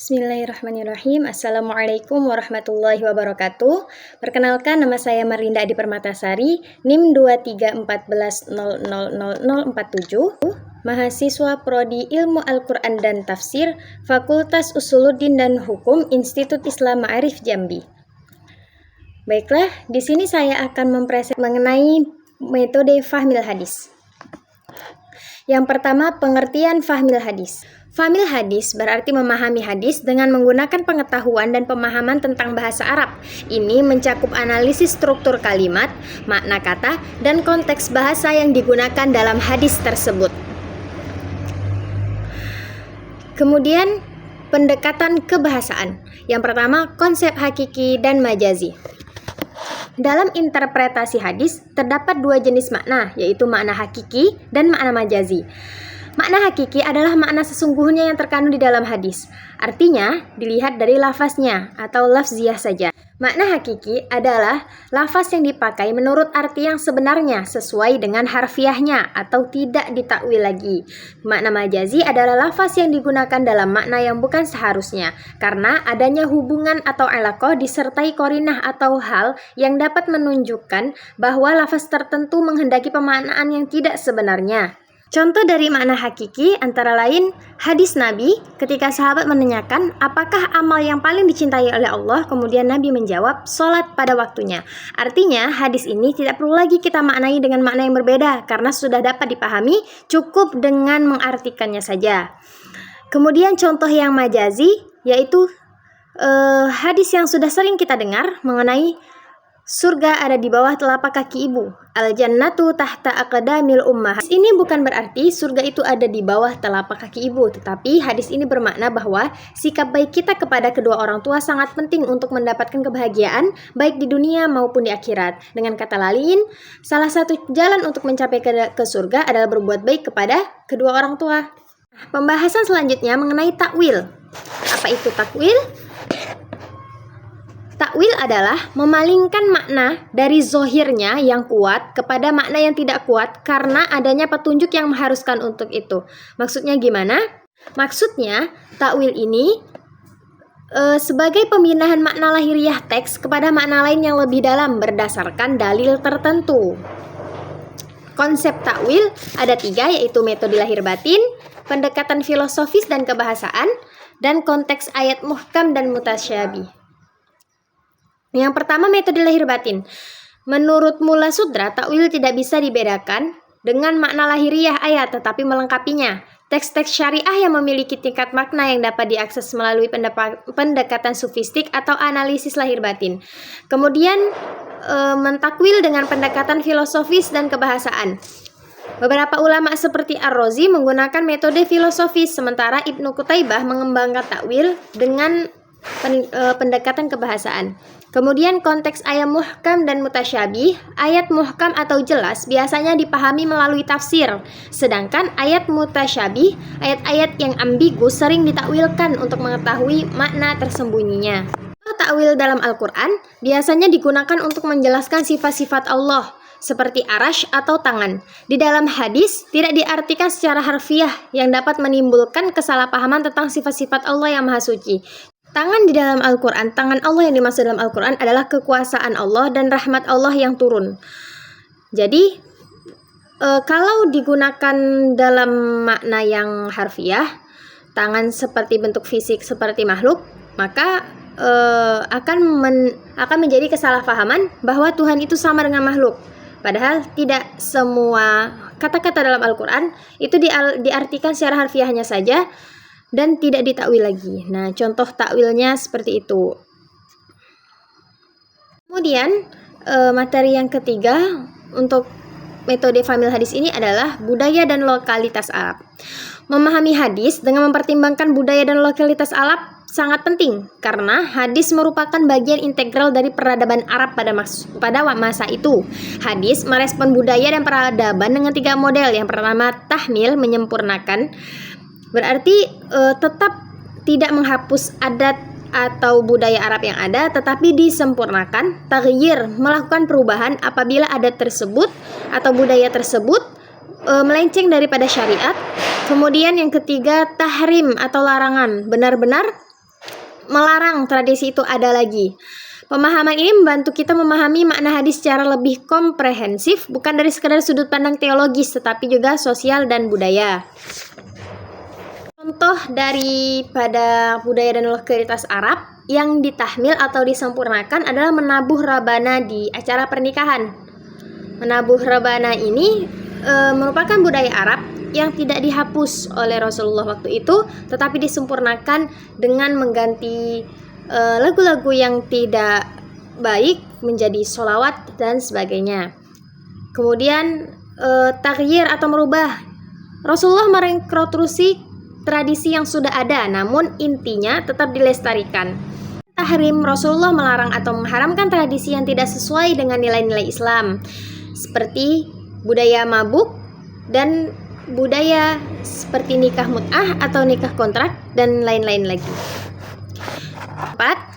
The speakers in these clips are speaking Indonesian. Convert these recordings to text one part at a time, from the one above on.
Bismillahirrahmanirrahim. Assalamualaikum warahmatullahi wabarakatuh. Perkenalkan, nama saya Marinda Adi Permatasari, NIM 2314000047, mahasiswa Prodi Ilmu Al-Quran dan Tafsir, Fakultas Usuluddin dan Hukum, Institut Islam Ma'arif Jambi. Baiklah, di sini saya akan mempresentasikan mengenai metode fahmil hadis. Yang pertama, pengertian fahmil hadis. Fahmil hadis berarti memahami hadis dengan menggunakan pengetahuan dan pemahaman tentang bahasa Arab. Ini mencakup analisis struktur kalimat, makna kata, dan konteks bahasa yang digunakan dalam hadis tersebut. Kemudian, pendekatan kebahasaan. Yang pertama, konsep hakiki dan majazi. Dalam interpretasi hadis, terdapat dua jenis makna, yaitu makna hakiki dan makna majazi. Makna hakiki adalah makna sesungguhnya yang terkandung di dalam hadis. Artinya, dilihat dari lafaznya atau lafziyah saja. Makna hakiki adalah lafaz yang dipakai menurut arti yang sebenarnya sesuai dengan harfiahnya atau tidak ditakwil lagi. Makna majazi adalah lafaz yang digunakan dalam makna yang bukan seharusnya, karena adanya hubungan atau alaqah disertai korinah atau hal yang dapat menunjukkan bahwa lafaz tertentu menghendaki pemaknaan yang tidak sebenarnya. Contoh dari makna hakiki antara lain hadis Nabi ketika sahabat menanyakan apakah amal yang paling dicintai oleh Allah, kemudian Nabi menjawab sholat pada waktunya. Artinya hadis ini tidak perlu lagi kita maknai dengan makna yang berbeda karena sudah dapat dipahami, cukup dengan mengartikannya saja. Kemudian contoh yang majazi yaitu hadis yang sudah sering kita dengar mengenai surga ada di bawah telapak kaki ibu. Al-jannatu tahta aqdamil ummah. Ini bukan berarti surga itu ada di bawah telapak kaki ibu, tetapi hadis ini bermakna bahwa sikap baik kita kepada kedua orang tua sangat penting untuk mendapatkan kebahagiaan baik di dunia maupun di akhirat. Dengan kata lain, salah satu jalan untuk mencapai ke surga adalah berbuat baik kepada kedua orang tua. Pembahasan selanjutnya mengenai takwil. Apa itu takwil? Takwil adalah memalingkan makna dari zohirnya yang kuat kepada makna yang tidak kuat karena adanya petunjuk yang mengharuskan untuk itu. Maksudnya gimana? Maksudnya, takwil ini sebagai pemindahan makna lahiriah teks kepada makna lain yang lebih dalam berdasarkan dalil tertentu. Konsep takwil ada 3, yaitu metode lahir batin, pendekatan filosofis dan kebahasaan, dan konteks ayat muhkam dan mutasyabih. Yang pertama, metode lahir batin. Menurut Mula Sudra, takwil tidak bisa dibedakan dengan makna lahiriah ayat, tetapi melengkapinya. Teks-teks syariah yang memiliki tingkat makna yang dapat diakses melalui pendekatan sufistik atau analisis lahir batin. Kemudian, mentakwil dengan pendekatan filosofis dan kebahasaan. Beberapa ulama seperti Ar-Razi menggunakan metode filosofis, sementara Ibnu Qutaibah mengembangkan takwil dengan pendekatan kebahasaan. Kemudian konteks ayat muhkam dan mutasyabih. Ayat muhkam atau jelas biasanya dipahami melalui tafsir, sedangkan ayat mutasyabih, ayat-ayat yang ambigu sering ditakwilkan untuk mengetahui makna tersembunyinya. Takwil dalam Al-Quran biasanya digunakan untuk menjelaskan sifat-sifat Allah seperti arash atau tangan. Di dalam hadis tidak diartikan secara harfiah yang dapat menimbulkan kesalahpahaman tentang sifat-sifat Allah yang maha suci. Tangan di dalam Al-Quran, tangan Allah yang dimaksud dalam Al-Quran adalah kekuasaan Allah dan rahmat Allah yang turun. Jadi, kalau digunakan dalam makna yang harfiah, tangan seperti bentuk fisik seperti makhluk, maka akan menjadi kesalahpahaman bahwa Tuhan itu sama dengan makhluk. Padahal tidak semua kata-kata dalam Al-Quran itu diartikan secara harfiahnya saja dan tidak ditakwil lagi. Nah, contoh takwilnya seperti itu. Kemudian, materi yang ketiga untuk metode fahmil hadis ini adalah budaya dan lokalitas Arab. Memahami hadis dengan mempertimbangkan budaya dan lokalitas Arab sangat penting karena hadis merupakan bagian integral dari peradaban Arab pada masa itu. Hadis merespon budaya dan peradaban dengan 3 model. Yang pertama, tahmil, menyempurnakan. Berarti tetap tidak menghapus adat atau budaya Arab yang ada, tetapi disempurnakan. Taghyir, melakukan perubahan apabila adat tersebut atau budaya tersebut melenceng daripada syariat. Kemudian yang ketiga, tahrim atau larangan, benar-benar melarang tradisi itu ada lagi. Pemahaman ini membantu kita memahami makna hadis secara lebih komprehensif, bukan dari sekadar sudut pandang teologis, tetapi juga sosial dan budaya. Contoh daripada budaya dan lokalitas Arab yang ditahmil atau disempurnakan adalah menabuh rabana di acara pernikahan. Menabuh rabana ini merupakan budaya Arab yang tidak dihapus oleh Rasulullah waktu itu, tetapi disempurnakan dengan mengganti lagu-lagu yang tidak baik menjadi sholawat dan sebagainya. Kemudian taghyir atau merubah. Rasulullah merekonstruksi tradisi yang sudah ada, namun intinya tetap dilestarikan. Tahrim, Rasulullah melarang atau mengharamkan tradisi yang tidak sesuai dengan nilai-nilai Islam, seperti budaya mabuk dan budaya seperti nikah mut'ah atau nikah kontrak dan lain-lain lagi. 4.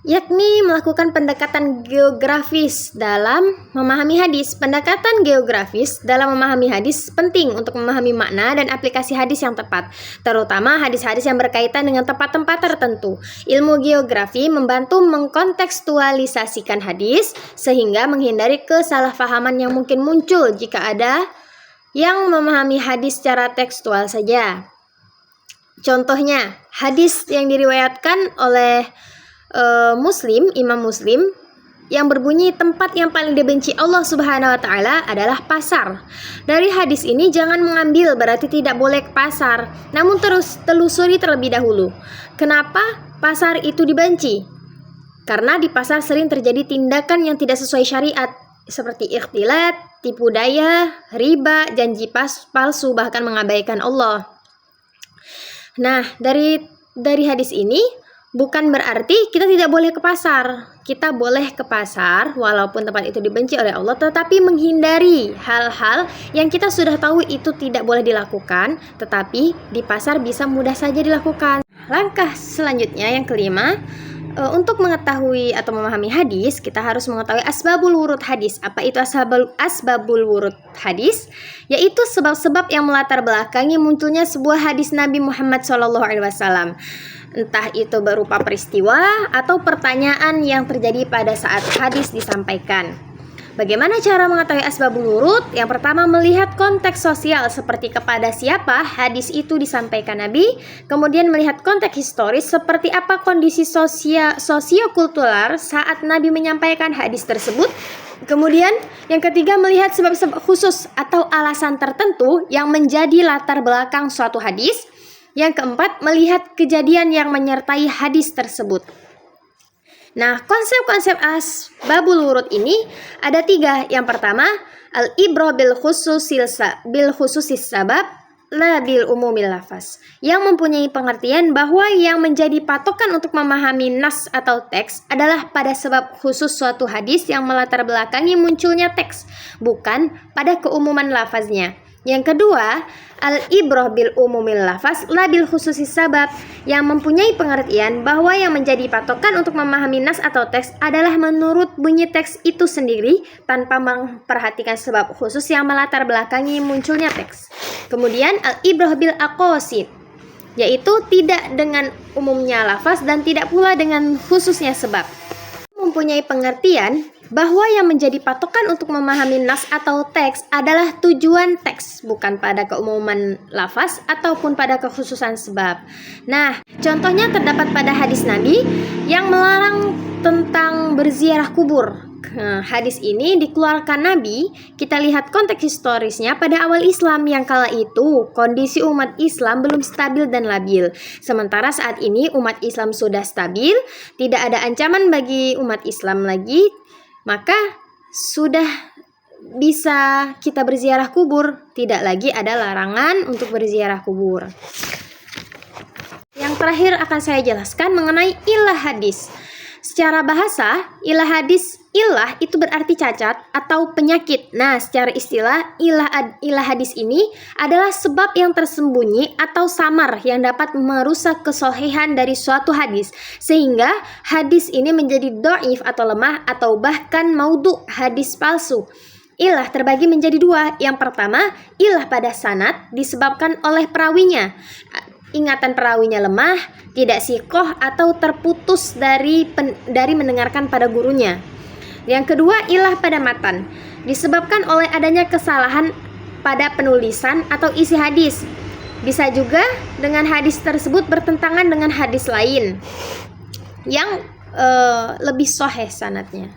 Yakni melakukan pendekatan geografis dalam memahami hadis. Pendekatan geografis dalam memahami hadis penting untuk memahami makna dan aplikasi hadis yang tepat, terutama hadis-hadis yang berkaitan dengan tempat-tempat tertentu. Ilmu geografi membantu mengkontekstualisasikan hadis sehingga menghindari kesalahpahaman yang mungkin muncul jika ada yang memahami hadis secara tekstual saja. Contohnya, hadis yang diriwayatkan oleh Imam Muslim yang berbunyi tempat yang paling dibenci Allah Subhanahu wa taala adalah pasar. Dari hadis ini jangan mengambil berarti tidak boleh ke pasar, namun terus telusuri terlebih dahulu. Kenapa pasar itu dibenci? Karena di pasar sering terjadi tindakan yang tidak sesuai syariat, seperti ikhtilat, tipu daya, riba, janji palsu, bahkan mengabaikan Allah. Nah, dari hadis ini bukan berarti kita tidak boleh ke pasar. Kita boleh ke pasar walaupun tempat itu dibenci oleh Allah, tetapi menghindari hal-hal yang kita sudah tahu itu tidak boleh dilakukan, tetapi di pasar bisa mudah saja dilakukan. Langkah selanjutnya yang kelima, untuk mengetahui atau memahami hadis, kita harus mengetahui asbabul wurud hadis. Apa itu asbabul wurud hadis? Yaitu sebab-sebab yang melatar belakangi munculnya sebuah hadis Nabi Muhammad SAW. Entah itu berupa peristiwa atau pertanyaan yang terjadi pada saat hadis disampaikan. Bagaimana cara mengetahui asbabul wurud? Yang pertama, melihat konteks sosial seperti kepada siapa hadis itu disampaikan Nabi. Kemudian melihat konteks historis seperti apa kondisi sosiokultural saat Nabi menyampaikan hadis tersebut. Kemudian yang ketiga, melihat sebab-sebab khusus atau alasan tertentu yang menjadi latar belakang suatu hadis. Yang keempat, melihat kejadian yang menyertai hadis tersebut. Nah, konsep-konsep asbabul wurud ini ada 3. Yang pertama, al-ibrah bil khususis sabab la bil umumil lafaz, yang mempunyai pengertian bahwa yang menjadi patokan untuk memahami nas atau teks adalah pada sebab khusus suatu hadis yang melatar belakangi munculnya teks, bukan pada keumuman lafaznya. Yang kedua, al-ibrah bil umumil lafaz la bil khususis sabab, yang mempunyai pengertian bahwa yang menjadi patokan untuk memahami nas atau teks adalah menurut bunyi teks itu sendiri tanpa memperhatikan sebab khusus yang melatar belakangi munculnya teks. Kemudian al-ibrah bil aqasid, yaitu tidak dengan umumnya lafaz dan tidak pula dengan khususnya sebab. Mempunyai pengertian bahwa yang menjadi patokan untuk memahami nas atau teks adalah tujuan teks, bukan pada keumuman lafaz ataupun pada kekhususan sebab. Nah, contohnya terdapat pada hadis Nabi yang melarang tentang berziarah kubur. Hadis ini dikeluarkan Nabi, kita lihat konteks historisnya pada awal Islam yang kala itu kondisi umat Islam belum stabil dan labil. Sementara saat ini umat Islam sudah stabil, tidak ada ancaman bagi umat Islam lagi, maka sudah bisa kita berziarah kubur, tidak lagi ada larangan untuk berziarah kubur. Yang terakhir akan saya jelaskan mengenai ilah hadis. Secara bahasa, ilah itu berarti cacat atau penyakit. Nah, secara istilah, ilah hadis ini adalah sebab yang tersembunyi atau samar yang dapat merusak kesohihan dari suatu hadis, sehingga hadis ini menjadi dhaif atau lemah atau bahkan maudhu, hadis palsu. Ilah terbagi menjadi 2. Yang pertama, ilah pada sanad disebabkan oleh perawinya. ingatan perawinya lemah, tidak sikoh atau terputus dari mendengarkan pada gurunya. Yang kedua, ilah pada matan, disebabkan oleh adanya kesalahan pada penulisan atau isi hadis. Bisa juga dengan hadis tersebut bertentangan dengan hadis lain yang lebih sahih sanadnya.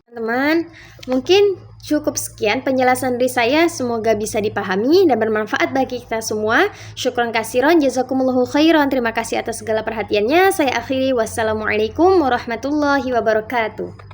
Teman-teman, mungkin cukup sekian penjelasan dari saya, semoga bisa dipahami dan bermanfaat bagi kita semua. Syukran kasiron, jazakumullahu khairan. Terima kasih atas segala perhatiannya. Saya akhiri, wassalamualaikum warahmatullahi wabarakatuh.